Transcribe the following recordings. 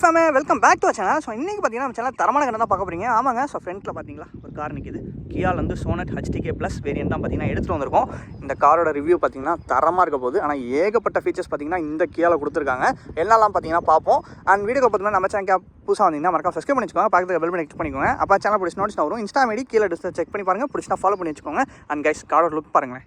ஃபேமே welcome back to channel. So இன்றைக்கி பார்த்தீங்கன்னா நம்ம சேனல் தரமான கண்ணை தான் பார்க்க போகிறீங்க. ஆமாங்க. ஸோ ஃப்ரண்ட்டில் பார்த்தீங்களா ஒரு கார் நிற்கிது. கியாலேருந்து சோனட் HTK ப்ளஸ் வேரியன்ட் தான் பார்த்தீங்கன்னா எடுத்துகிட்டு வந்திருக்கோம். இந்த காரோட ரிவ்யூ பார்த்தீங்கன்னா தரமாக இருக்க போகுது. ஆனால் ஏகப்பட்ட ஃபீச்சர்ஸ் பார்த்தீங்கன்னா இந்த கியாவில் கொடுத்துருக்காங்க. என்னெல்லாம் பார்த்தீங்கன்னா பார்ப்போம். அண்ட் வீடியோ பார்த்தீங்கன்னா நம்ம சேனல் புதுசாக வந்தீங்கன்னா மறக்காம சப்ஸ்கிரைப் பண்ணி வச்சுக்கோங்க. பக்கத்தில் பெல் பண்ணி கிளிக் பண்ணிக்கோங்க. அப்போ சேனல் பிடிச்சி நோட்ஸ் வரும். இன்ஸ்டா ஐடி கீழே டிஸ்பிளே செக் பண்ணி பாருங்கள். பிடிச்சினா ஃபாலோ பண்ணி வச்சுக்கோங்க. அண்ட் கைஸ் காரோட லுக் பாருங்களேன்,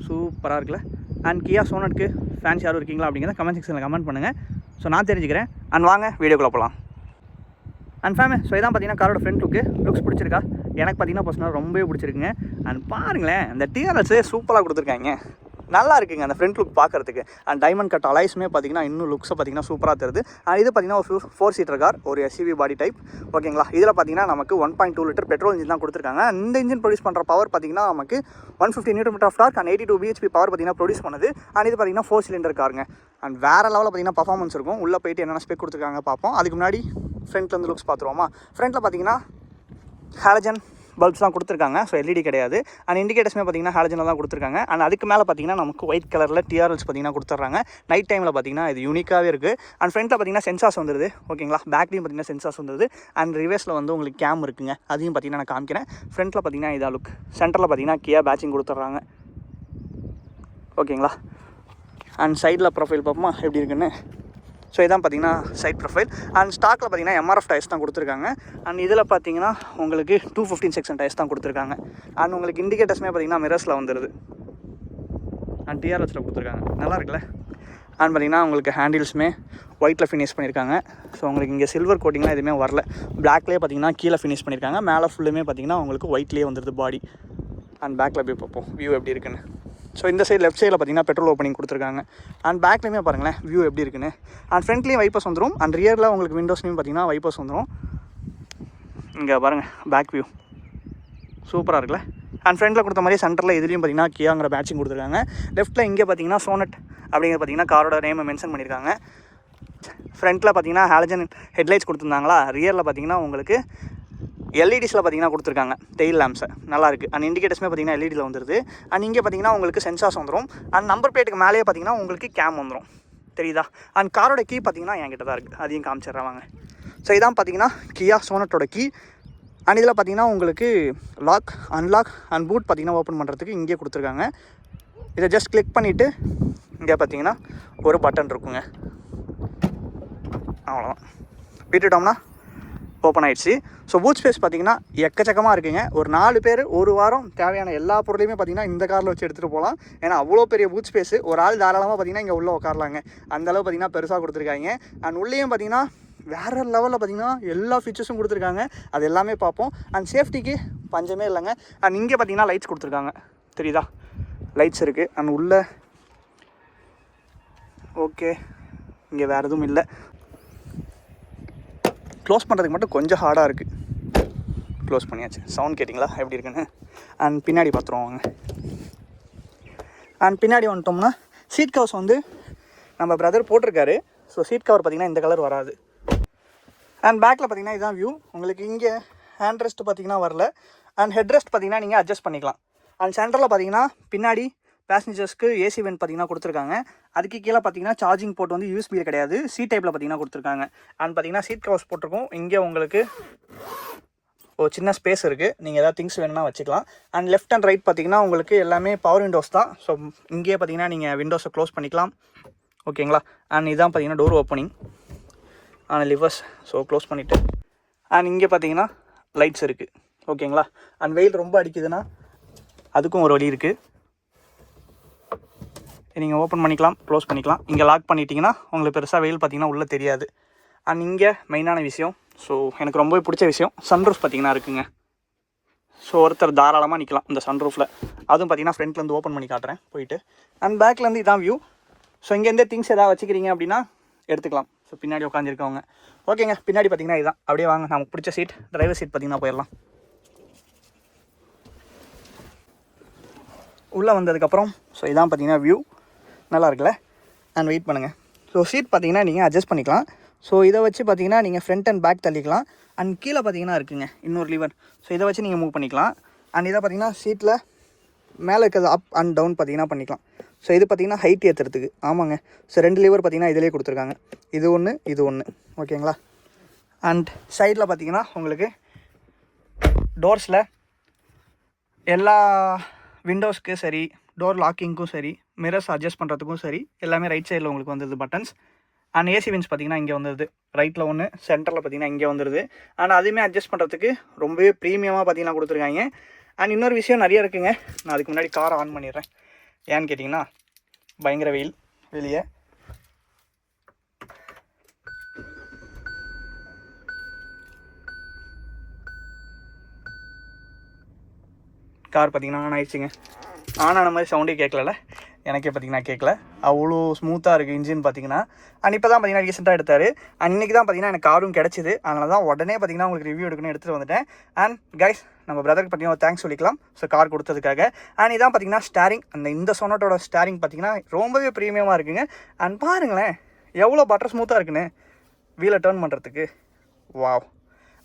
சூப்பராக இருக்குல்ல. அண்ட் கியா சோனட்க்கு ஃபேன்ஸ் யாரும் இருக்கீங்களா அப்படிங்கிறத கமெண்ட் செக்ஷனில் கமெண்ட் பண்ணுங்கள். ஸோ நான் தெரிஞ்சுக்கிறேன். அண்ட் வாங்க வீடியோக்குள்ளே போகலாம். அண்ட் ஃபேமே ஸோ இதான் பார்த்தீங்கன்னா காரோட ஃப்ரண்ட் லுக்ஸ் பிடிச்சிருக்கா? எனக்கு பார்த்தீங்கன்னா பர்சனலாக ரொம்பவே பிடிச்சிருக்குங்க. அண்ட் பாருங்களேன், அந்த டிஆர்எல்ஸே சூப்பராக கொடுத்துருக்காங்க. நல்லா இருக்குங்க அந்த ஃப்ரண்ட் லுக் பார்க்குறதுக்கு. அண்ட் டைமண்ட் கட் அலைஸுமே பார்த்தீங்கன்னா இன்னும் லுக்ஸை பார்த்தீங்கன்னா சூப்பராக தருது. அண்ட் இது பார்த்தீங்கன்னா ஒரு 4 சீட்டர் கார், ஒரு SUV பாடி டைப். ஓகேங்களா, இதில் பார்த்தீங்கன்னா நமக்கு 1.2 லிட்டர் பெட்ரோல் இன்ஜின் தான் கொடுத்துருக்காங்க. இந்த இன்ஜின் ப்ரொடியூஸ் பண்ணுற பவர் பார்த்தீங்கன்னா நமக்கு 150 Nm of torque and 82 bhp power பார்த்தீங்கன்னா ப்ரொடியூஸ் பண்ணுது. அண்ட் இது பார்த்தீங்கன்னா 4 சிலிண்டர் காருங்க. அண்ட் வேறு லெவலில் பார்த்தீங்கன்னா பர்ஃபார்மன்ஸ் இருக்கும். உள்ளே போயிட்டு என்னென்ன ஸ்பெக் கொடுத்துருக்காங்க பார்ப்போம். அதுக்கு முன்னாடி ஃப்ரண்ட்லேருந்து லுக்ஸ் பார்த்துருவோமா. ஃப்ரண்ட்டில் பார்த்தீங்கன்னா ஹாலஜன் பல்ப்ஸ் தான் கொடுத்துருக்காங்க. ஸோ LED கிடையாது. அண்ட் இண்டிகேட்டர்ஸுமே பார்த்தீங்கன்னா ஹாலஜனில் தான் கொடுத்துருக்காங்க. அண்ட் அதுக்கு மேலே பார்த்தீங்கன்னா நமக்கு ஒயிட் கலரில் TRLs பார்த்தீங்கன்னா கொடுத்துட்றாங்க. நைட் டைமில் பார்த்தீங்கன்னா இது யூனிக்காகவே இருக்குது. அண்ட் ஃப்ரண்ட்டில் பார்த்தீங்கன்னா சென்சார்ஸ் வந்துடுது. ஓகேங்களா, பேக்லேயும் பார்த்தீங்கன்னா சென்சார்ஸ் வந்துடுது. அண்ட் ரிவர்ஸில் வந்து உங்களுக்கு கேம் இருக்குங்க, அதையும் பார்த்தீங்கன்னா நான் காமிக்கிறேன். ஃப்ரண்ட்டில் பார்த்தீங்கன்னா இதாக லுக். சென்டரில் பார்த்தீங்கன்னா கியா பேட்சிங் கொடுத்துட்றாங்க. ஓகேங்களா, அண்ட் சைடில் ப்ரொஃபைல் பார்ப்போமா எப்படி இருக்குன்னு. ஸோ இதான் பார்த்தீங்கன்னா சைட் ப்ரொஃபைல். அண்ட் ஸ்டாக்கில் பார்த்தீங்கன்னா MRF டயர்ஸ் தான் கொடுத்துருக்காங்க. அண்ட் இதில் பார்த்தீங்கன்னா உங்களுக்கு 215 செக்ஷன் டயர்ஸ் தான் கொடுத்துருக்காங்க. அண்ட் உங்களுக்கு இண்டிகேட்டர்ஸுமே பார்த்தீங்கன்னா மிரர்ஸில் வந்துடுது. அண்ட் TRLஸில் கொடுத்துருக்காங்க. நல்லா இருக்குல்ல. அண்ட் பார்த்தீங்கன்னா உங்களுக்கு ஹேண்டில்ஸுமே ஒயிட்டில் ஃபினிஷ் பண்ணியிருக்காங்க. ஸோ உங்களுக்கு இங்கே சில்வர் கோட்டிங்லாம் எதுவுமே வரல. பிளாக்லேயே பார்த்தீங்கன்னா கீழே ஃபினிஷ் பண்ணியிருக்காங்க. மேலே ஃபுல்லுமே பார்த்தீங்கன்னா உங்களுக்கு ஒயிட்லேயே வந்துடுது பாடி. அண்ட் பேக்கில் போய் பார்ப்போம் வியூ எப்படி இருக்குன்னு. ஸோ இந்த சைடு லெஃப்ட் சைடில் பார்த்தீங்கன்னா பெட்ரோல் ஓப்பனிங் கொடுத்துருக்காங்க. அண்ட் பேக்லேயுமே பாருங்களேன் வியூ எப்படி இருக்குன்னு. அண்ட் ஃப்ரண்ட்லேயும் வைப்பர்ஸ் வந்துடும். அண்ட் ரியரில் உங்களுக்கு விண்டோஸ்லேயும் பார்த்தீங்கன்னா வைப்பர்ஸ் வந்துடும். இங்கே பாருங்கள் பேக் வியூ சூப்பராக இருக்குல்ல. அண்ட் ஃப்ரண்ட்டில் கொடுத்த மாதிரி சென்டரில் இதுலேயும் பார்த்தீங்கன்னா கியாங்கிற பேட்சிங் கொடுத்துருக்காங்க. லெஃப்ட்டில் இங்கே பார்த்தீங்கன்னா சோனட் அப்படிங்கிற பார்த்தீங்கன்னா காரோட நேமை மென்ஷன் பண்ணியிருக்காங்க. ஃப்ரண்ட்டில் பார்த்தீங்கன்னா ஹாலஜன் ஹெட்லைட்ஸ் கொடுத்துருந்தாங்களா. ரியரில் பார்த்தீங்கன்னா உங்களுக்கு LEDஸில் பார்த்தீங்கன்னா கொடுத்துருக்காங்க டெயில் லேம்ப்ஸை. நல்லாயிருக்கு. அண்ட் இண்டிகேட்டர்ஸுமே பார்த்தீங்கன்னா LEDயில் வந்துடுது. அண்ட் இங்கே பார்த்தீங்கன்னா உங்களுக்கு சென்சார்ஸ் வந்துடும். அண்ட் நம்பர் பிளேட்டுக்கு மேலேயே பார்த்தீங்கன்னா உங்களுக்கு கேம் வந்துடும். தெரியுதா? அண்ட் காரோட கீ பார்த்தீங்கன்னா என்கிட்ட தான் இருக்குது, அதையும் காமிச்சிடுறாங்க. ஸோ இதான் பார்த்தீங்கன்னா கியா சோனட்டோட கீ. அண்ட் இதில் பார்த்தீங்கன்னா உங்களுக்கு லாக், அன்லாக் அண்ட் பூட் பார்த்தீங்கன்னா ஓப்பன் பண்ணுறதுக்கு இங்கே கொடுத்துருக்காங்க. இதை ஜஸ்ட் கிளிக் பண்ணிவிட்டு இங்கே பார்த்தீங்கன்னா ஒரு பட்டன் இருக்குங்க. அவ்வளோதான், விட்டுட்டோம்னா ஓப்பன் ஆகிடுச்சு. ஸோ பூட் ஸ்பேஸ் பார்த்தீங்கன்னா எக்கச்சக்கமாக இருக்குங்க. ஒரு 4 பேர் ஒரு வாரம் தேவையான எல்லா பொருளையுமே பார்த்தீங்கன்னா இந்த காரில் வச்சு எடுத்துகிட்டு போகலாம். ஏன்னா அவ்வளோ பெரிய பூட் ஸ்பேஸு. ஒரு ஆள் தாராளமாக பார்த்தீங்கன்னா இங்கே உள்ளே உட்காரலாங்க. அந்தளவு பார்த்தீங்கன்னா பெருசாக கொடுத்துருக்காங்க. அண்ட் உள்ளேயும் பார்த்தீங்கன்னா வேறு லெவலில் பார்த்தீங்கன்னா எல்லா ஃபீச்சர்ஸும் கொடுத்துருக்காங்க. அது எல்லாமே பார்ப்போம். அண்ட் சேஃப்டிக்கு பஞ்சமே இல்லைங்க. அண்ட் இங்கே பார்த்தீங்கன்னா லைட்ஸ் கொடுத்துருக்காங்க. தெரியுதா? லைட்ஸ் இருக்குது. அண்ட் உள்ளே ஓகே, இங்கே வேறு எதுவும் இல்லை. க்ளோஸ் பண்ணுறதுக்கு மட்டும் கொஞ்சம் ஹார்டாக இருக்குது. க்ளோஸ் பண்ணியாச்சு. சவுண்ட் கேட்டிங்களா எப்படி இருக்குன்னு. அண்ட் பின்னாடி பார்த்துருவாங்க. அண்ட் பின்னாடி வந்துட்டோம்னா சீட் கவர்ஸ் வந்து நம்ம பிரதர் போட்டிருக்காரு. ஸோ சீட் கவர் பார்த்திங்கன்னா இந்த கலர் வராது. அண்ட் பேக்கில் பார்த்திங்கன்னா இதுதான் வியூ. உங்களுக்கு இங்கே ஹேண்ட் ரெஸ்ட் பார்த்திங்கன்னா வரல. அண்ட் ஹெட் ரெஸ்ட் பார்த்திங்கன்னா நீங்கள் அட்ஜஸ்ட் பண்ணிக்கலாம். அண்ட் சென்டரில் பார்த்திங்கன்னா பின்னாடி பேசஞ்சர்ஸ்க்கு AC வென்ட் பார்த்தீங்கன்னா கொடுத்துருக்காங்க. அதுக்கு கீழே பார்த்தீங்கன்னா சார்ஜிங் போர்ட் வந்து USB கிடையாது, C டைப்பில் பார்த்தீங்கன்னா கொடுத்துருக்காங்க. அண்ட் பார்த்தீங்கன்னா சீட் கவர்ஸ் போட்டிருக்கோம். இங்கே உங்களுக்கு ஒரு சின்ன ஸ்பேஸ் இருக்குது, நீங்கள் எதாவது திங்ஸ் வேணும்னா வச்சுக்கலாம். அண்ட் லெஃப்ட் அண்ட் ரைட் பார்த்தீங்கன்னா உங்களுக்கு எல்லாமே பவர் விண்டோஸ் தான். ஸோ இங்கேயே பார்த்தீங்கன்னா நீங்கள் விண்டோஸை க்ளோஸ் பண்ணிக்கலாம். ஓகேங்களா. அண்ட் இதுதான் பார்த்தீங்கன்னா door opening. And levers so close பண்ணிவிட்டு. அண்ட் இங்கே பார்த்தீங்கன்னா லைட்ஸ் இருக்குது. ஓகேங்களா. அண்ட் வெயில் ரொம்ப அடிக்குதுன்னா அதுக்கும் ஒரு வழி இருக்குது. நீங்கள் ஓப்பன் பண்ணிக்கலாம், க்ளோஸ் பண்ணிக்கலாம். இங்கே லாக் பண்ணிட்டீங்கன்னா உங்களுக்கு பெருசாக வெயில் பார்த்தீங்கன்னா உள்ளே தெரியாது. அண்ட் இங்கே மெயினான விஷயம், ஸோ எனக்கு ரொம்பவே பிடிச்ச விஷயம், சன்ரூஃப் பார்த்தீங்கன்னா இருக்குங்க. ஸோ ஒருத்தர் தாராளமாக நிற்கலாம் இந்த சன்ரூஃபில். அதுவும் பார்த்தீங்கன்னா ஃப்ரண்ட்லேருந்து ஓப்பன் பண்ணி காட்டுறேன் போயிட்டு. அண்ட் பேக்லேருந்து இதான் வியூ. ஸோ இங்கேருந்தே திங்ஸ் எதாவது வச்சுக்கிறீங்க அப்படின்னா எடுத்துக்கலாம். ஸோ பின்னாடி உட்காந்துருக்கவங்க ஓகேங்க. பின்னாடி பார்த்தீங்கன்னா இதுதான். அப்படியே வாங்க, நமக்கு பிடிச்ச சீட் டிரைவர் சீட் பார்த்தீங்கன்னா போயிடலாம். உள்ளே வந்ததுக்கப்புறம் ஸோ இதான் பார்த்தீங்கன்னா வியூ. நல்லா இருக்குல்ல. அண்ட் வெயிட் பண்ணுங்கள். ஸோ சீட் பார்த்தீங்கன்னா நீங்கள் அட்ஜஸ்ட் பண்ணிக்கலாம். ஸோ இதை வச்சு பார்த்தீங்கன்னா நீங்கள் ஃப்ரண்ட் அண்ட் பேக் தள்ளிக்கலாம். அண்ட் கீழே பார்த்தீங்கன்னா இருக்குங்க இன்னொரு லிவர். ஸோ இதை வச்சு நீங்கள் மூவ் பண்ணிக்கலாம். அண்ட் இதை பார்த்தீங்கன்னா சீட்டில் மேலே இருக்கிறது அப் அண்ட் டவுன் பார்த்தீங்கன்னா பண்ணிக்கலாம். ஸோ இது பார்த்திங்கன்னா ஹைட் ஏற்றுறதுக்கு. ஆமாங்க. ஸோ 2 லிவர் பார்த்திங்கன்னா இதிலே கொடுத்துருக்காங்க. இது ஒன்று, இது ஒன்று. ஓகேங்களா. அண்ட் சைடில் பார்த்திங்கன்னா உங்களுக்கு டோர்ஸில் எல்லா விண்டோஸ்க்கு சரி, டோர் லாக்கிங்க்கும் சரி, மிரர்ஸ் அட்ஜஸ்ட் பண்ணுறதுக்கும் சரி, எல்லாமே ரைட் சைடில் உங்களுக்கு வந்துடுது பட்டன்ஸ். அண்ட் ஏசி வின்ஸ் பார்த்திங்கன்னா இங்கே வந்துடுது. ரைட்டில் ஒன்று, சென்டரில் பார்த்திங்கன்னா இங்கே வந்துடுது. அண்ட் அதுவுமே அட்ஜஸ்ட் பண்ணுறதுக்கு ரொம்பவே ப்ரீமியமாக பார்த்திங்கன்னா கொடுத்துருக்காங்க. அண்ட் இன்னொரு விஷயம் நிறைய இருக்குங்க. நான் அதுக்கு முன்னாடி காரை ஆன் பண்ணிடுறேன். ஏன்னு கேட்டிங்கன்னா பயங்கர வெயில் வெளியே. கார் பார்த்திங்கன்னா ஆன் ஆயிடுச்சுங்க. ஆன் ஆன மாதிரி சவுண்டே கேட்கல, எனக்கே பார்த்திங்கன்னா கேட்கல. அவ்வளோ ஸ்மூத்தாக இருக்குது இன்ஜின் பார்த்திங்கன்னா. அண்ட் இப்போ தான் பார்த்திங்கன்னா ரீசெண்டாக எடுத்தார். அண்ட் இன்றைக்கி தான் பார்த்திங்கன்னா எனக்கு காரும் கிடச்சிது. அதனால தான் உடனே பார்த்திங்கன்னா உங்களுக்கு ரிவ்யூ எடுக்கணும்னு எடுத்துகிட்டு வந்துட்டேன். அண்ட் கைஸ், நம்ம பிரதருக்கு பார்த்திங்கன்னா ஒரு தேங்க்ஸ் சொல்லிக்கலாம். ஸோ கார் கொடுத்ததுக்காக. அண்ட் இதான் பார்த்திங்கன்னா ஸ்டேரிங். இந்த சொனட்டோட ஸ்டேரிங் பார்த்திங்கன்னா ரொம்பவே ப்ரீமியமாக இருக்குங்க. அண்ட் பாருங்களேன் எவ்வளோ பட்டர் ஸ்மூத்தாக இருக்குன்னு வீலை டேர்ன் பண்ணுறதுக்கு. வாவ்,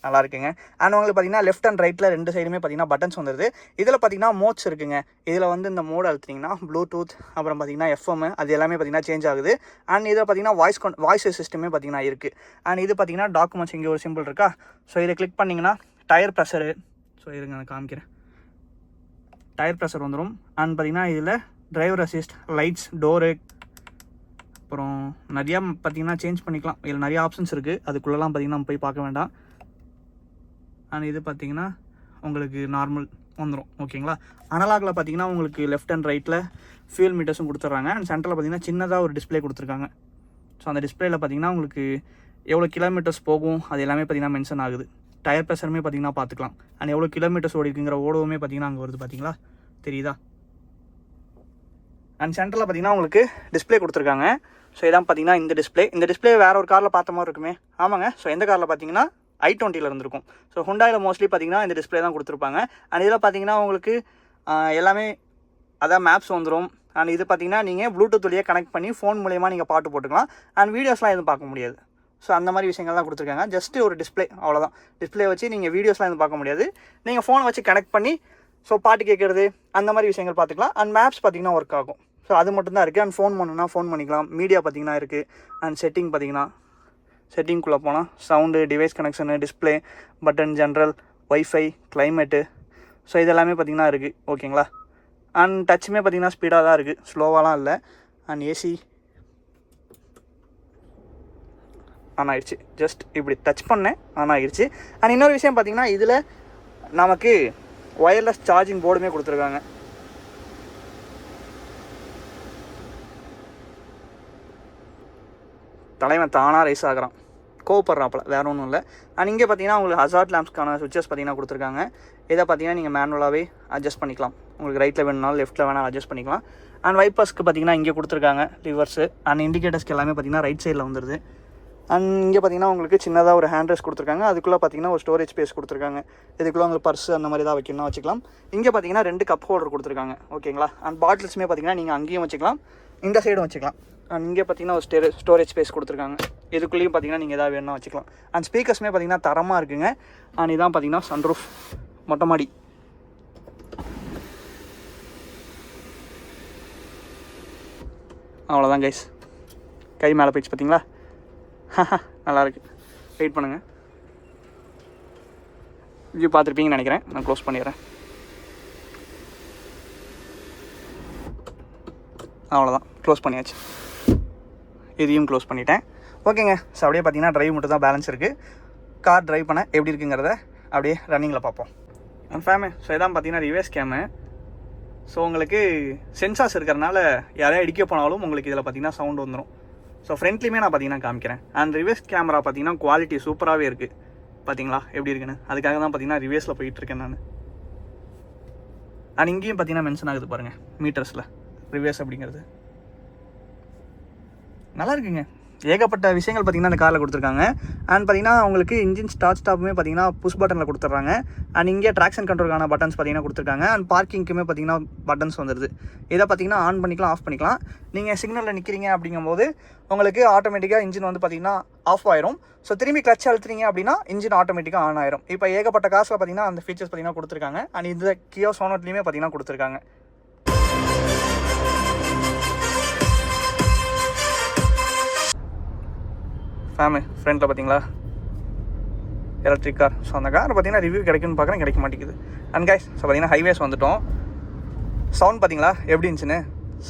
நல்லா இருக்குங்க. அண்ட் உங்களுக்கு பார்த்திங்கன்னா லெஃப்ட் அண்ட் ரைட்டில் 2 சைடுமே பார்த்திங்கன்னா பட்டன்ஸ் வந்துடுது. இதில் பார்த்திங்கன்னா மோட்ஸ் இருக்குங்க. இதில் வந்து இந்த மோட் அழுத்திங்கன்னா ப்ளூடூத், அப்புறம் பார்த்திங்கன்னா எஃப்எம், அது எல்லாமே பார்த்திங்கன்னா சேஞ்ச் ஆகுது. அண்ட் இதில் பார்த்திங்கன்னா வாய்ஸ் சிஸ்டமே பார்த்திங்கன்னா இருக்குது. அண்ட் இது பார்த்திங்கன்னா டாக்குமெண்ட்ஸ் இங்கே ஒரு சிம்பிள் இருக்கா. ஸோ இதை கிளிக் பண்ணிங்கன்னா டயர் ப்ரெஷரு, ஸோ இருங்க நான் காமிக்கிறேன், டயர் ப்ரெஷர் வந்துடும். அண்ட் பார்த்திங்கன்னா இதில் டிரைவர் அசிஸ்ட், லைட்ஸ், டோரு, அப்புறம் நிறையா பார்த்திங்கன்னா சேஞ்ச் பண்ணிக்கலாம். இதில் நிறையா ஆப்ஷன்ஸ் இருக்குது. அதுக்குள்ளெல்லாம் பார்த்திங்கன்னா நம்ம போய் பார்க்க வேண்டாம். அண்ட் இது பார்த்திங்கன்னா உங்களுக்கு நார்மல் வந்துடும். ஓகேங்களா. அனலாகில் பார்த்திங்கன்னா உங்களுக்கு லெஃப்ட் அண்ட் ரைட்டில் ஃபியூல் மீட்டர்ஸும் கொடுத்துட்றாங்க. அண்ட் சென்டரில் பார்த்திங்கன்னா சின்னதாக ஒரு டிஸ்பிளே கொடுத்துருக்காங்க. ஸோ அந்த டிஸ்பிளேயில் பார்த்திங்கன்னா உங்களுக்கு எவ்வளோ கிலோமீட்டர்ஸ் போகும் அது எல்லாமே பார்த்திங்கன்னா மென்ஷன் ஆகுது. டயர் ப்ரெஷருமே பார்த்திங்கன்னா பார்த்துக்கலாம். அண்ட் எவ்வளோ கிலோமீட்டர்ஸ் ஓடிக்குங்கிற ஓடவுமே பார்த்திங்கன்னா அங்கே வருது. பார்த்திங்களா, தெரியுதா. அண்ட் சென்டரில் பார்த்திங்கன்னா உங்களுக்கு டிஸ்பிளே கொடுத்துருக்காங்க. ஸோ இதான் பார்த்திங்கன்னா இந்த டிஸ்பிளே வேறு ஒரு காரில் பார்த்த மாதிரி இருக்குமே. ஆமாங்க. ஸோ எந்த காரில் பார்த்திங்கன்னா i20 இருந்திருக்கும். ஸோ ஹுண்டாயில் மோஸ்ட்லி பார்த்திங்கன்னா இந்த டிஸ்பிளே தான் கொடுத்துருப்பாங்க. அண்ட் இதில் பார்த்திங்கன்னா உங்களுக்கு எல்லாமே அதான் மேப்ஸ் வந்துடும். அண்ட் இது பார்த்திங்கன்னா நீங்கள் ப்ளூடூத் வழியாக கனெக்ட் பண்ணி ஃபோன் மூலயமா நீங்கள் பாட்டு போட்டுக்கலாம். அண்ட் வீடியோஸ்லாம் எதுவும் பார்க்க முடியாது. ஸோ அந்த மாதிரி விஷயங்கள் தான் கொடுத்துருக்காங்க. ஜஸ்ட்டு ஒரு டிஸ்பிளே, அவ்வளோதான். டிஸ்பிளே வச்சு நீங்கள் வீடியோஸ்லாம் எதுவும் பார்க்க முடியாது. நீங்கள் ஃபோனை வச்சு கனெக்ட் பண்ணி ஸோ பாட்டு கேட்குறது அந்த மாதிரி விஷயங்கள் பார்த்துக்கலாம். அண்ட் மேப்ஸ் பார்த்திங்கன்னா ஒர்க் ஆகும். ஸோ அது மட்டும் தான் இருக்குது. அண்ட் ஃபோன் பண்ணணுன்னா ஃபோன் பண்ணிக்கலாம். மீடியா பார்த்திங்கன்னா இருக்குது. அண்ட் செட்டிங் பார்த்திங்கன்னா செட்டிங்குள்ளே போனால் sound, device connection, display, button, general, wifi, climate, so இதெல்லாமே பார்த்திங்கன்னா இருக்குது. ஓகேங்களா. அண்ட் டச்சுமே பார்த்திங்கன்னா ஸ்பீடாக தான் இருக்குது, ஸ்லோவாலாம் இல்லை. அண்ட் ஏசி ஆன் ஆகிடுச்சு. ஜஸ்ட் இப்படி டச் பண்ணேன், ஆன் ஆகிடுச்சு. அண்ட் இன்னொரு விஷயம் பார்த்திங்கன்னா இதில் நமக்கு ஒயர்லெஸ் சார்ஜிங் போர்டுமே கொடுத்துருக்காங்க. தலைவன் தானாக ரைஸ் ஆகிறான், கோவப்படுறாப்பில், வேறு ஒன்றும் இல்லை. அண்ட் இங்கே பார்த்தீங்கன்னா உங்களுக்கு ஹசார்ட் லேம்ப்ஸ்க்கான சுவிச்சஸ் பார்த்தீங்கன்னா கொடுத்துருக்காங்க. இதை பார்த்தீங்கன்னா நீங்கள் மேனுவலாகவே அட்ஜஸ்ட் பண்ணிக்கலாம். உங்களுக்கு ரைட்டில் வேணுனாலும் லெஃப்ட்டில் வேணாலும் அட்ஜஸ்ட் பண்ணிக்கலாம். அண்ட் வைப்பர்ஸ்க்கு பார்த்தீங்கன்னா இங்கே கொடுத்துருக்காங்க லிவர்ஸு. அண்ட் இண்டிகேட்டர்ஸ்க்கு எல்லாமே பார்த்தீங்கன்னா ரைட் சைடில் வந்துடுது. அண்ட் இங்கே பார்த்தீங்கன்னா உங்களுக்கு சின்னதாக ஒரு ஹேண்ட் ரெஸ்ட் கொடுத்துருக்காங்க. அதுக்குள்ளே பார்த்தீங்கன்னா ஒரு ஸ்டோரேஜ் ஸ்பேஸ் கொடுத்துருக்காங்க. இதுக்குள்ளே உங்களுக்கு பர்ஸ் அந்த மாதிரி தான் வைக்கணும்னா வச்சுக்கலாம். இங்கே பார்த்தீங்கன்னா 2 கப் ஹோல்டர் கொடுத்துருக்காங்க. ஓகேங்களா. அண்ட் பாட்டில்ஸுமே பார்த்தீங்கன்னா நீங்கள் அங்கேயும் வச்சுக்கலாம், இந்த சைடும் வச்சுக்கலாம். அண்ட் இங்கே பார்த்தீங்கன்னா ஒரு ஸ்டோரேஜ் ஸ்பேஸ் கொடுத்துருக்காங்க. இதுக்குள்ளேயும் பார்த்தீங்கன்னா நீங்கள் எதாவது வேணும்னா வச்சுக்கலாம். அண்ட் ஸ்பீக்கர்ஸுமே பார்த்தீங்கன்னா தரமாக இருக்குங்க. அண்ட் இதான் பார்த்தீங்கன்னா சன்ரூஃப், மொட்டை மாடி. அவ்வளோதான் கைஸ், கை மேலே போயிடுச்சு பார்த்தீங்களா. நல்லாயிருக்கு. வெயிட் பண்ணுங்கள், வியூ பார்த்துருப்பீங்கன்னு நினைக்கிறேன். நான் க்ளோஸ் பண்ணிடுறேன். அவ்வளோதான், க்ளோஸ் பண்ணியாச்சு. இதையும் க்ளோஸ் பண்ணிட்டேன். ஓகேங்க. ஸோ அப்படியே பார்த்தீங்கன்னா ட்ரைவ் மட்டும் தான் பேலன்ஸ் இருக்குது. கார் ட்ரைவ் பண்ண எப்படி இருக்குங்கிறத அப்படியே ரன்னிங்கில் பார்ப்போம். ஃபேமு. ஸோ இதான் பார்த்தீங்கன்னா ரிவர்ஸ் கேமு. ஸோ உங்களுக்கு சென்சார்ஸ் இருக்கிறனால யாரையா இடிக்க போனாலும் உங்களுக்கு இதில் பார்த்தீங்கன்னா சவுண்டு வந்துடும். ஸோ ஃப்ரண்ட்லேயுமே நான் பார்த்தீங்கன்னா காமிக்கிறேன். அண்ட் ரிவர்ஸ் கேமரா பார்த்தீங்கன்னா குவாலிட்டி சூப்பராகவே இருக்குது. பார்த்தீங்களா எப்படி இருக்குன்னு. அதுக்காக தான் பார்த்தீங்கன்னா ரிவர்ஸில் போயிட்டுருக்கேன் நான். அண்ட் இங்கேயும் பார்த்தீங்கன்னா மென்ஷன் ஆகுது பாருங்கள் மீட்டர்ஸில் ரிவர்ஸ் அப்படிங்கிறது. நல்லா இருக்குங்க. ஏகப்பட்ட விஷயங்கள் பார்த்திங்கன்னா அந்த காரில் கொடுத்துருக்காங்க. அண்ட் பார்த்திங்கன்னா உங்களுக்கு இன்ஜின் ஸ்டாப்புமே பார்த்திங்கன்னா புஷ் பட்டனில் கொடுத்துட்றாங்க. அண்ட் இங்கே ட்ராக்ஷன் கண்ட்ரோலுக்கான பட்டன்ஸ் பார்த்திங்கன்னா கொடுத்துருக்காங்க. அண்ட் பார்க்கிங்க்குமே பார்த்திங்கன்னா பட்டன்ஸ் வந்துடுது. இதை பார்த்திங்கன்னா ஆன் பண்ணிக்கலாம், ஆஃப் பண்ணிக்கலாம். நீங்கள் சிக்னலில் நிற்கிறீங்க அப்படிங்கும்போது உங்களுக்கு ஆட்டோமேட்டிக்காக இன்ஜின் வந்து பார்த்திங்கன்னா ஆஃப் ஆயிரும். ஸோ திரும்பி கிளச் அழுத்துறீங்க அப்படின்னா இன்ஜின் ஆட்டோமேட்டிக்காக ஆன் ஆயிரும். இப்போ ஏகப்பட்ட காசில் பார்த்திங்கன்னா அந்த ஃபீச்சர்ஸ் பார்த்திங்கன்னா கொடுத்துருக்காங்க. அண்ட் இந்த கியோ சோனட்லேயுமே பார்த்திங்கன்னா கொடுத்துருக்காங்க. சாமி ஃப்ரண்ட்டில் பார்த்தீங்களா எலக்ட்ரிக் கார். ஸோ அந்த கார் பார்த்தீங்கன்னா ரிவ்யூ கிடைக்குன்னு பார்க்குறேன், கிடைக்க மாட்டேங்குது. அண்ட் கைஸ் ஸோ பார்த்தீங்கன்னா ஹைவேஸ் வந்துவிட்டோம். சவுண்ட் பார்த்தீங்களா எப்படி இருந்துச்சுன்னு,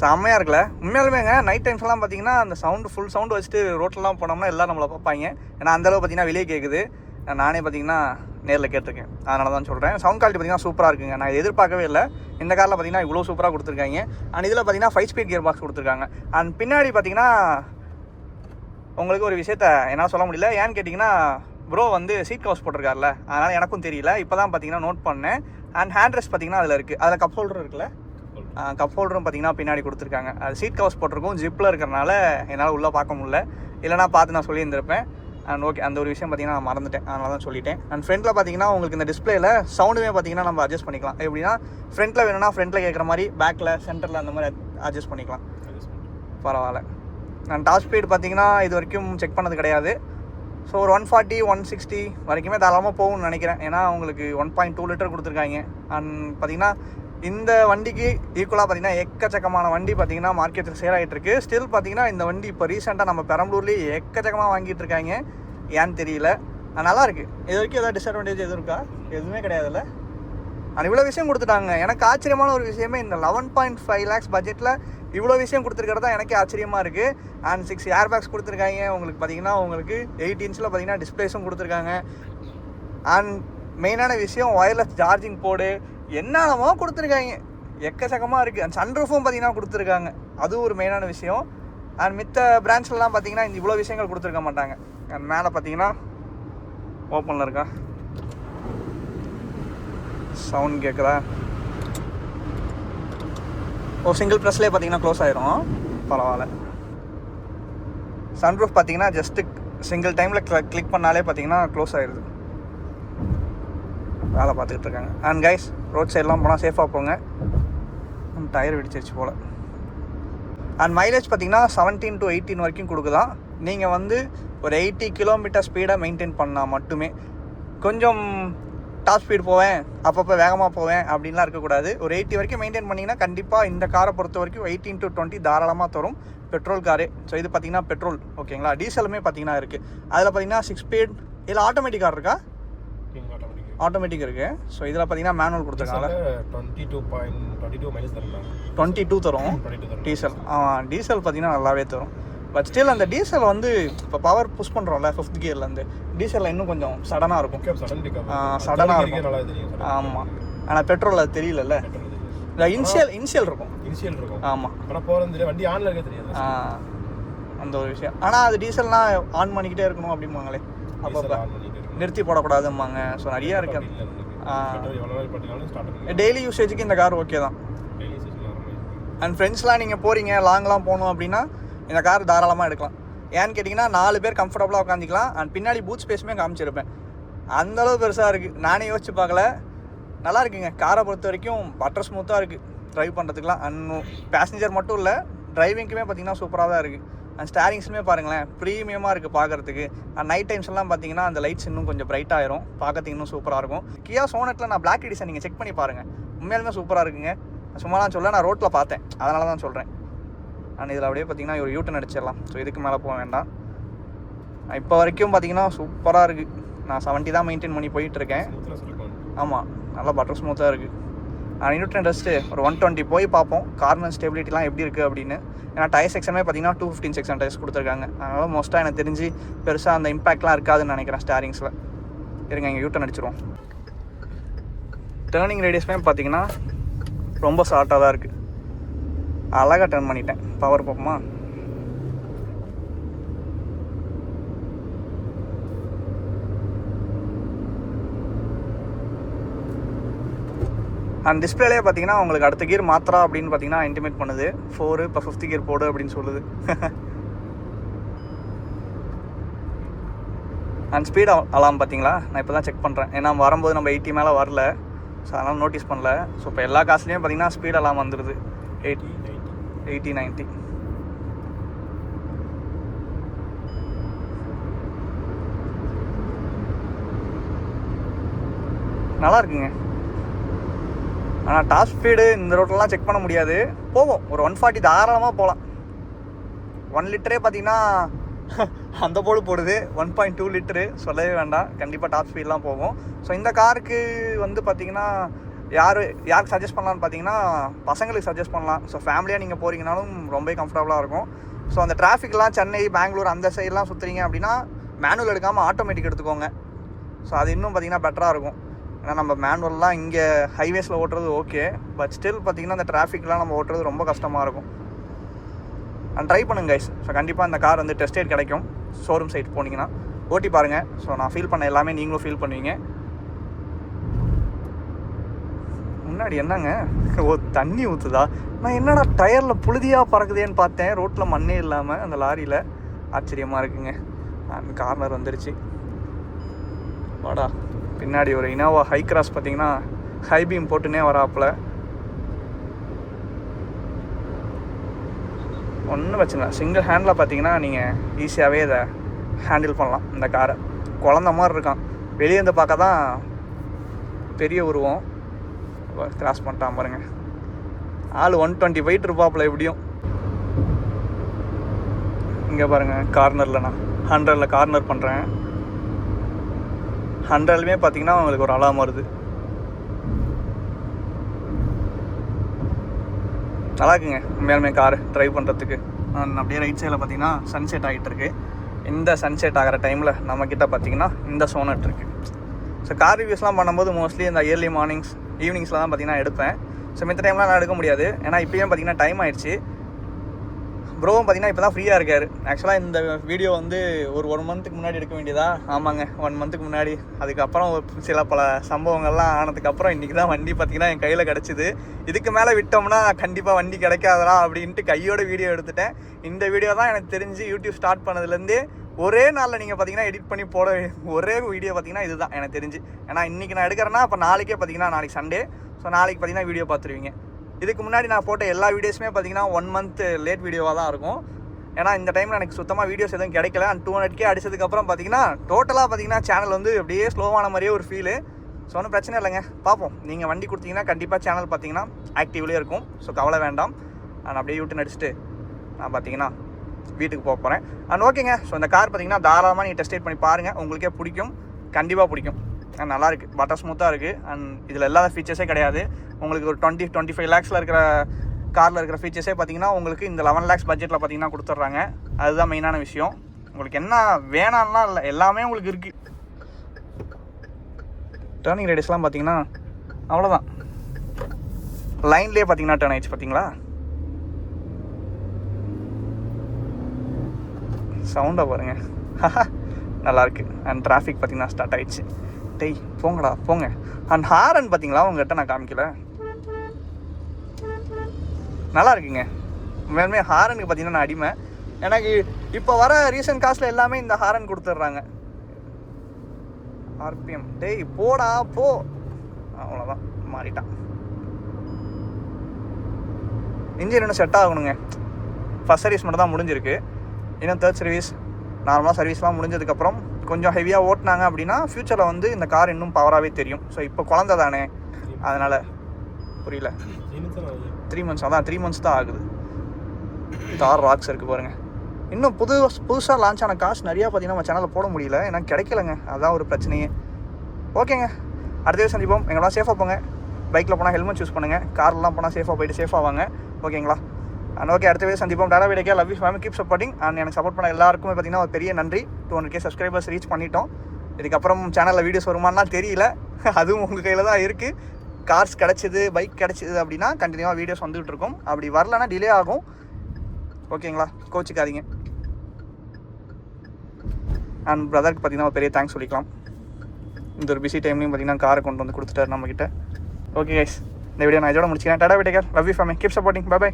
செம்மையாக இருக்குல்ல உண்மையாலுமேங்க. நைட் டைம்ஸ்லாம் பார்த்தீங்கன்னா அந்த சவுண்டு ஃபுல் சவுண்டு வச்சுட்டு ரோட்லலாம் போனோம்னா எல்லோரும் நம்மளை பார்ப்பாங்க. ஏன்னா அந்தளவு பார்த்தீங்கன்னா வெளியே கேட்குது. நானே பார்த்தீங்கன்னா நேரில் கேட்டிருக்கேன், அதனால தான் சொல்கிறேன். சவுண்ட் குவாலிட்டி பார்த்தீங்கன்னா சூப்பராக இருக்குங்க. நான் எதிர்பார்க்கவே இல்லை இந்த காரில் பார்த்தீங்கன்னா இவ்வளோ சூப்பராக கொடுத்துருக்காங்க. அண்ட் இதில் பார்த்தீங்கன்னா 5 ஸ்பீட் கியர் பாக்ஸ் கொடுத்துருக்காங்க. அண்ட் பின்னாடி பார்த்தீங்கன்னா உங்களுக்கு ஒரு விஷயத்த என்னால் சொல்ல முடியல. ஏன்னு கேட்டிங்கன்னா ப்ரோ வந்து சீட் கவர்ஸ் போட்டிருக்காருல, அதனால் எனக்கும் தெரியல. இப்போ தான் பார்த்தீங்கன்னா நோட் பண்ணேன். அண்ட் ஹேண்ட் ரெஸ்ட் பார்த்தீங்கன்னா அதில் இருக்குது. அதில் கப் ஹோல்டர் இருக்குல்ல, கப் ஹோல்டரும் பார்த்தீங்கன்னா பின்னாடி கொடுத்துருக்காங்க. அது சீட் கவர்ஸ் போட்டிருக்கும், ஜிப்பில் இருக்கிறனால என்னால் உள்ளே பார்க்க முடியல. இல்லைனா பார்த்து நான் சொல்லியிருந்திருப்பேன். அண்ட் ஓகே, அந்த ஒரு விஷயம் பார்த்தீங்கன்னா நான் மறந்துட்டேன், அதனால தான் சொல்லிட்டேன். அண்ட் ஃப்ரண்ட்டில் பார்த்தீங்கன்னா உங்களுக்கு இந்த டிஸ்பிளேல சவுண்டுமே பார்த்தீங்கன்னா நம்ம அட்ஜஸ்ட் பண்ணிக்கலாம். எப்படின்னா ஃப்ரண்ட்டில் வேணும்னா ஃப்ரண்ட்டில் கேட்குற மாதிரி, பேக்கில் சென்டரில் அந்த மாதிரி அட்ஜஸ்ட் பண்ணிக்கலாம். பரவாயில்ல. நான் டாப் ஸ்பீட் பார்த்தீங்கன்னா இது வரைக்கும் செக் பண்ணது கிடையாது. ஸோ ஒரு 140 160 வரைக்குமே தாராளமாக போகும்னு நினைக்கிறேன். ஏன்னா உங்களுக்கு 1.2 லிட்டர் கொடுத்துருக்காங்க. அண்ட் பார்த்தீங்கன்னா இந்த வண்டிக்கு ஈக்குவலாக பார்த்தீங்கன்னா எக்கச்சக்கமான வண்டி பார்த்தீங்கன்னா மார்க்கெட்டில் சேல் ஆகிட்டு இருக்கு. ஸ்டில் பார்த்தீங்கன்னா இந்த வண்டி இப்போ ரீசெண்டாக நம்ம பெரம்பலூர்லேயே எக்கச்சக்கமாக வாங்கிட்டு இருக்காங்க. ஏன்னு தெரியல, நல்லா இருக்குது. இது வரைக்கும் ஏதாவது டிஸ்அட்வான்டேஜ் எதுவும் இருக்கா? எதுவுமே கிடையாதுல்ல. ஆனால் இவ்வளோ விஷயம் கொடுத்துட்டாங்க. எனக்கு ஆச்சரியமான ஒரு விஷயமே இந்த 11.5 lakhs பட்ஜெட்டில் இவ்வளோ விஷயம் கொடுத்துருக்கிறது தான் எனக்கே ஆச்சரியமாக இருக்குது. அண்ட் 6 ஏர் பேக்ஸ் கொடுத்துருக்காங்க. உங்களுக்கு பார்த்தீங்கன்னா உங்களுக்கு 8 inch பார்த்தீங்கன்னா டிஸ்பிளேஸும் கொடுத்துருக்காங்க. அண்ட் மெயினான விஷயம் ஒயர்லெஸ் சார்ஜிங் போர்டு என்னென்னமோ கொடுத்துருக்காங்க, எக்கச்சக்கமாக இருக்குது. அண்ட் சன்ரூஃபும் பார்த்தீங்கன்னா கொடுத்துருக்காங்க, அதுவும் ஒரு மெயினான விஷயம். அண்ட் மித்த பிராண்ட்ஸ்லாம் பார்த்தீங்கன்னா இந்த இவ்வளோ விஷயங்கள் கொடுத்துருக்க மாட்டாங்க. அண்ட் மேலே பார்த்தீங்கன்னா ஓப்பனில் இருக்கா, சவுண்ட் கேட்குதா? சிங்கிள் ப்ரெஸ்லேயே பார்த்தீங்கன்னா க்ளோஸ் ஆயிரும், பரவாயில்ல. சன்ரூஃப் பார்த்தீங்கன்னா ஜஸ்ட்டு சிங்கிள் டைமில் கிளிக் பண்ணாலே பார்த்தீங்கன்னா க்ளோஸ் ஆயிடுது. வேலை பார்த்துக்கிட்டு இருக்காங்க. அண்ட் கைஸ் ரோட் சைட்லாம் போனால் சேஃபாக போங்க. டயர் வெடிச்சிருச்சு போல். அண்ட் மைலேஜ் பார்த்தீங்கன்னா 17 to 18 வரைக்கும் கொடுக்குதான். நீங்கள் வந்து ஒரு 80 கிலோமீட்டர் ஸ்பீடாக மெயின்டைன் பண்ணால் மட்டுமே. கொஞ்சம் டாப் ஸ்பீட் போவேன், அப்பப்போ வேகமாக போவேன் அப்படின்லாம் இருக்கக்கூடாது. ஒரு 80 வரைக்கும் மெயின்டைன் பண்ணிங்கன்னா கண்டிப்பாக இந்த காரை பொறுத்த வரைக்கும் 18 to 20 தாராளமாக தரும். Petrol car. ஸோ இது பார்த்தீங்கன்னா பெட்ரோல், ஓகேங்களா. டீசலுமே பார்த்தீங்கன்னா இருக்குது. அதில் பார்த்தீங்கன்னா 6 ஸ்பீட். இதில் ஆட்டோமேட்டிக் கார் இருக்கா? ஆட்டோமேட்டிக் இருக்குது. ஸோ இதில் பார்த்தீங்கன்னா மேனுவல் கொடுத்துருக்காங்க. 22 தரும் டீசல். டீசல் பார்த்தீங்கன்னா நல்லாவே தரும். பட் ஸ்டில் அந்த டீசல் வந்து இப்போ பவர் புஷ் பண்ணுறோம்ல 5th கியர்லேருந்து, டீசலில் இன்னும் கொஞ்சம் சடனாக இருக்கும். சடனாக இருக்கும். ஆமாம். ஆனால் பெட்ரோல் அது தெரியலல்ல, இனிஷியல் இருக்கும். ஆமாம், அந்த ஒரு விஷயம். ஆனால் அது டீசல்னால் ஆன் பண்ணிக்கிட்டே இருக்கணும் அப்படிம்பாங்களே, அப்பப்போ நிறுத்தி போடக்கூடாதும்பாங்க. ஸோ நிறையா இருக்குது. டெய்லி யூசேஜுக்கு இந்த கார் ஓகே தான். அண்ட் ஃப்ரெண்ட்ஸ்லாம் நீங்கள் போகிறீங்க, லாங்லாம் போகணும் அப்படின்னா இந்த கார் தாராளமாக எடுக்கலாம். ஏன்னு கேட்டிங்கன்னா 4 பேர் கம்ஃபர்டபுளாக உட்காந்துக்கலாம். அண்ட் பின்னாடி பூத் ஸ்பேஸுமே காமிச்சிருப்பேன், அந்தளவு பெருசாக இருக்குது. நானே யோசிச்சு பார்க்கல, நல்லா இருக்குங்க. காரை பொறுத்த வரைக்கும் பட்டர் ஸ்மூத்தாக இருக்குது ட்ரைவ் பண்ணுறதுக்குலாம். அண்ட் பேசஞ்சர் மட்டும் இல்லை, டிரைவிங்க்குமே பார்த்திங்கன்னா சூப்பராக தான் இருக்குது. அண்ட் ஸ்டேரிங்ஸுமே பாருங்களேன், ப்ரீமியமாக இருக்குது பார்க்குறதுக்கு. அண்ட் நைட் டைம்ஸ்லாம் பார்த்தீங்கன்னா அந்த லைட்ஸ் இன்னும் கொஞ்சம் பிரைட் ஆயிரும், பார்க்கறதுக்கு இன்னும் சூப்பராக இருக்கும். கியா சோனட்டில் நான் பிளாக் எடிஷன் நீங்கள் செக் பண்ணி பாருங்கள், உண்மையாலுமே சூப்பராக இருக்குங்க. சும்மாலாம் சொல்ல, நான் ரோட்டில் பார்த்தேன், அதனால தான் சொல்கிறேன். அண்ட் இதில் அப்படியே பார்த்தீங்கன்னா ஒரு யூட்டன் அடிச்சிடலாம். ஸோ இதுக்கு மேலே போக வேண்டாம். இப்போ வரைக்கும் பார்த்தீங்கன்னா சூப்பராக இருக்குது. நான் 70 தான் மெயின்டைன் பண்ணி போயிட்டுருக்கேன். ஆமாம், நல்லா பட்டர் ஸ்மூத்தாக இருக்குது. நான் யூட்டன் டஸ்ட்டு ஒரு 120 போய் பார்ப்போம், கார்னர் ஸ்டெபிலிட்டிலாம் எப்படி இருக்குது அப்படின்னு. ஏன்னா டயர் செக்ஷனே பார்த்தீங்கன்னா 215 செக்ஷன் டயர்ஸ் கொடுத்துருக்காங்க. அதனால் மோஸ்ட்டாக எனக்கு தெரிஞ்சு பெருசாக அந்த இம்பேக்ட்லாம் இருக்காதுன்னு நினைக்கிறேன் ஸ்டேரிங்ஸில். இருங்க, இங்கே யூட்டன் அடிச்சிருவோம். டேர்னிங் ரேடியஸ்மே பார்த்தீங்கன்னா ரொம்ப ஷார்ட்டாக தான் இருக்குது. அழகாக டர்ன் பண்ணிட்டேன். பவர் பார்ப்போமா? அந்த டிஸ்பிளேலே பார்த்தீங்கன்னா உங்களுக்கு அடுத்த கியர் மாத்திரா அப்படின்னு பார்த்தீங்கன்னா இன்டிமேட் பண்ணுது. 4 இப்போ 5th கியர் போடு அப்படின்னு சொல்லுது. அண்ட் ஸ்பீட் அலாம் பார்த்தீங்களா, நான் இப்போ தான் செக் பண்ணுறேன். ஏன்னா வரும்போது நம்ம 80 மேலே வரல, ஸோ அதனால் நோட்டீஸ் பண்ணல. ஸோ இப்போ எல்லா காசுலேயும் பார்த்தீங்கன்னா ஸ்பீட் அலாம் வந்துடுது. 80 90. நல்லா இருக்குங்க. ஆனால் டாப் ஸ்பீடு இந்த ரோட்லலாம் செக் பண்ண முடியாது. போவோம், ஒரு 140 தாராளமாக போகலாம். 1 லிட்டரே பார்த்தீங்கன்னா அந்த போர்டு போடுது 1.2 லிட்டரு, சொல்லவே வேண்டாம். கண்டிப்பாக டாப் ஸ்பீட்லாம் போகும். ஸோ இந்த காருக்கு வந்து பார்த்திங்கன்னா யாருக்கு சஜஸ்ட் பண்ணலான்னு பார்த்தீங்கன்னா பசங்களுக்கு சஜஸ்ட் பண்ணலாம். ஸோ ஃபேமிலியாக நீங்கள் போகிறீங்கனாலும் ரொம்ப கம்ஃபர்டபுளாக இருக்கும். ஸோ அந்த டிராஃபிக்லாம் சென்னை, பெங்களூர் அந்த சைட்லாம் சுற்றுறீங்க அப்படின்னா மேனுவல் எடுக்காமல் ஆட்டோமேட்டிக் எடுத்துக்கோங்க. ஸோ அது இன்னும் பார்த்திங்கன்னா பெட்டராக இருக்கும். ஏன்னா நம்ம மேனுவல்லாம் இங்கே ஹைவேஸில் ஓட்டுறது ஓகே, பட் ஸ்டில் பார்த்திங்கன்னா அந்த டிராஃபிக்லாம் நம்ம ஓட்டுறது ரொம்ப கஷ்டமாக இருக்கும். அண்ட் ட்ரை பண்ணுங்க கைஸ். ஸோ கண்டிப்பாக இந்த கார் வந்து டெஸ்ட் ரைட் கிடைக்கும். ஷோரூம் சைட் போனீங்கன்னா ஓட்டி பாருங்கள். ஸோ நான் ஃபீல் பண்ண எல்லாமே நீங்களும் ஃபீல் பண்ணுவீங்க. முன்னாடி என்னங்க தண்ணி ஊற்றுதா? நான் என்னடா டயரில் புழுதியாக பறக்குதேன்னு பார்த்தேன். ரோட்டில் மண்ணே இல்லாமல் அந்த லாரியில். ஆச்சரியமாக இருக்குங்க. அந்த கார்னர் வந்துருச்சு. வாடா. பின்னாடி ஒரு இனோவா ஹை கிராஸ் பார்த்தீங்கன்னா ஹை பீம் போட்டுனே வராப்பில். ஒன்றும் பிரச்சனை இல்லை. சிங்கிள் ஹேண்டில் பார்த்தீங்கன்னா நீங்கள் ஈஸியாகவே இதை ஹேண்டில் பண்ணலாம். இந்த காரை குழந்த மாதிரி இருக்கான். வெளியே இருந்து பார்க்க தான் பெரிய உருவம். கிராஸ் பண்ணிட்டான் பாருங்க. ஆள் 120 வெயிட் இருப்பாப்புல எப்படியும். இங்கே பாருங்கள் கார்னரில் நான் 100ல் கார்னர் பண்ணுறேன். 100லுமே பார்த்தீங்கன்னா அவங்களுக்கு ஒரு அலாம் வருது. நல்லா இருக்குங்க உண்மையாலுமே காரு ட்ரைவ் பண்ணுறதுக்கு. அப்படியே ரைட் சைடில் பார்த்தீங்கன்னா சன்செட் ஆகிட்டு இருக்கு. இந்த சன்செட் ஆகிற டைமில் நம்மக்கிட்ட பார்த்தீங்கன்னா இந்த சோனட் இருக்குது. ஸோ கார் ரிவ்யூஸ்லாம் பண்ணும்போது மோஸ்ட்லி இந்த இயர்லி மார்னிங்ஸ் ஈவினிங்ஸில் தான் பார்த்தீங்கன்னா எடுப்பேன். ஸோ மித்த டைம்லாம் நான் எடுக்க முடியாது. ஏன்னா இப்போயும் பார்த்தீங்கன்னா டைம் ஆகிடுச்சு. ப்ரோவும் பார்த்தீங்கன்னா இப்போ தான் ஃப்ரீயாக இருக்கார். ஆக்சுவலாக இந்த வீடியோ வந்து ஒரு 1 மந்த்துக்கு முன்னாடி எடுக்க வேண்டியதா? ஆமாங்க, 1 மந்த்துக்கு முன்னாடி. அதுக்கப்புறம் சில பல சம்பவங்கள்லாம் ஆனதுக்கப்புறம் இன்றைக்கி தான் வண்டி பார்த்தீங்கன்னா என் கையில் கிடச்சிது. இதுக்கு மேலே விட்டோம்னா கண்டிப்பாக வண்டி கிடைக்காதரா அப்படின்ட்டு கையோட வீடியோ எடுத்துட்டேன். இந்த வீடியோ தான் எனக்கு தெரிஞ்சு யூடியூப் ஸ்டார்ட் பண்ணதுலேருந்தே ஒரே நாளில் நீங்கள் பார்த்தீங்கன்னா எடிட் பண்ணி போட ஒரே வீடியோ பார்த்தீங்கன்னா இதுதான் எனக்கு தெரிஞ்சு. ஏன்னா இன்றைக்கி நான் எடுக்கிறேன்னா அப்போ நாளைக்கே பார்த்தீங்கன்னா நாளைக்கு சண்டே. ஸோ நாளைக்கு பார்த்தீங்கன்னா வீடியோ பார்த்துருவீங்க. இதுக்கு முன்னாடி நான் போட்ட எல்லா வீடியோஸுமே பார்த்தீங்கன்னா 1 மந்த் லேட் வீடியோவாக தான் இருக்கும். ஏன்னா இந்த டைமில் எனக்கு சுத்தமாக வீடியோஸ் எதுவும் கிடைக்கல. அண்ட் 200K அடிச்சதுக்கப்புறம் பார்த்தீங்கன்னா டோட்டலாக பார்த்தீங்கன்னா சேனல் வந்து அப்படியே ஸ்லோவான மாதிரியே ஒரு ஃபீலு. ஸோ ஒன்றும் பிரச்சனை இல்லைங்க, பார்ப்போம். நீங்கள் வண்டி கொடுத்தீங்கன்னா கண்டிப்பாக சேனல் பார்த்தீங்கன்னா ஆக்டிவ்லேயே இருக்கும். ஸோ கவலை வேண்டாம். நான் அப்படியே யூட்டன் அடிச்சுட்டு நான் பார்த்தீங்கன்னா வீட்டுக்கு போக போகிறேன். அண்ட் ஓகேங்க. ஸோ இந்த கார் பார்த்தீங்கன்னா தாராளமாக நீங்கள் டெஸ்ட் ரைட் பண்ணி பாருங்கள். உங்களுக்கே பிடிக்கும், கண்டிப்பாக பிடிக்கும். நல்லாயிருக்கு, பட்டர் ஸ்மூத்தாக இருக்குது. அண்ட் இதில் இல்லாத ஃபீச்சர்ஸே கிடையாது. உங்களுக்கு ஒரு 20-25 லேக்ஸில் இருக்கிற காரில் இருக்கிற ஃபீச்சர்ஸே பார்த்தீங்கன்னா உங்களுக்கு இந்த 11 லேக்ஸ் பட்ஜெட்டில் பார்த்தீங்கன்னா கொடுத்துட்றாங்க. அதுதான் மெயினான விஷயம். உங்களுக்கு என்ன வேணாம்லாம் இல்லை, எல்லாமே உங்களுக்கு இருக்குது. டேர்னிங் ரேடியஸ்லாம் பார்த்தீங்கன்னா அவ்வளோதான், லைன்லேயே பார்த்தீங்கன்னா டேர்ன் ஆயிடுச்சு. பார்த்தீங்களா சவுண்டை பாருங்க, நல்லாயிருக்கு. அண்ட் டிராஃபிக் பார்த்தீங்கன்னா ஸ்டார்ட் ஆகிடுச்சு. டேய் போங்கடா போங்க. அண்ட் ஹாரன் பார்த்தீங்களா உங்கள்கிட்ட நான் காமிக்கல, நல்லா இருக்குங்க. உண்மையுமே ஹாரனுக்கு பார்த்தீங்கன்னா நான் அடிமை. எனக்கு இப்போ வர ரீசன்ட் காஸ்ட்டில் எல்லாமே இந்த ஹாரன் கொடுத்துட்றாங்க. ஆர்பிஎம் டேய் போடா போ, அவ்வளோதான் மாறிட்டான். இன்ஜின் இன்னும் செட் ஆகணுங்க. ஃபஸ்ட் சர்வீஸ் மட்டும் தான் முடிஞ்சிருக்கு. இன்னும் தேர்ட் சர்வீஸ், நார்மலாக சர்வீஸ்லாம் முடிஞ்சதுக்கப்புறம் கொஞ்சம் ஹெவியாக ஓட்டினாங்க அப்படின்னா ஃப்யூச்சரில் வந்து இந்த கார் இன்னும் பவராகவே தெரியும். ஸோ இப்போ குழந்தை தானே, அதனால் புரியல. 3 months, அதான் 3 months தான் ஆகுது. தார் ராக்ஸ் இருக்குது பாருங்கள். இன்னும் புதுசாக லான்ச் ஆன காசு நிறையா பார்த்தீங்கன்னா நம்ம சேனலில் போட முடியல, ஏன்னா கிடைக்கலங்க. அதுதான் ஒரு பிரச்சனையே. ஓகேங்க, அடுத்த சந்திப்போம். எங்கெல்லாம் சேஃபாக போங்க. பைக்கில் போனால் ஹெல்மெட் யூஸ் பண்ணுங்கள். கார்லாம் போனால் சேஃபாக போயிட்டு சேஃபாக வாங்க. ஓகேங்களா? அண்ட் ஓகே, அடுத்த வீடியோ சந்திப்போம். Tata video. Love you family, keep supporting. And எனக்கு சப்போர்ட் பண்ண எல்லாருக்குமே பார்த்தீங்கன்னா ஒரு பெரிய நன்றி. 200K சப்ஸ்கிரைபர்ஸ் ரீச் பண்ணிட்டோம். இதுக்கப்புறம் சேனலில் வீடியோஸ் வருமானலாம் தெரியல, அதுவும் உங்கள் கையில் தான் இருக்குது. கார்ஸ் கிடச்சிது, பைக் கிடச்சிது அப்படின்னா கண்டினியூவாக வீடியோஸ் வந்துகிட்டு இருக்கும். அப்படி வரலன்னா டிலே ஆகும். ஓகேங்களா? கோச்சிக்காதீங்க. அண்ட் பிரதருக்கு பார்த்தீங்கன்னா ஒரு பெரிய தேங்க்ஸ் சொல்லிக்கலாம். இந்த ஒரு பிஸி டைம்லையும் பார்த்தீங்கன்னா காரை கொண்டு வந்து கொடுத்துட்டாரு நம்மக்கிட்ட. ஓகே கைஸ், இந்த வீடியோ நான் இதோட முடிச்சுக்கிறேன். Tata video. Love you family, keep supporting. Bye by.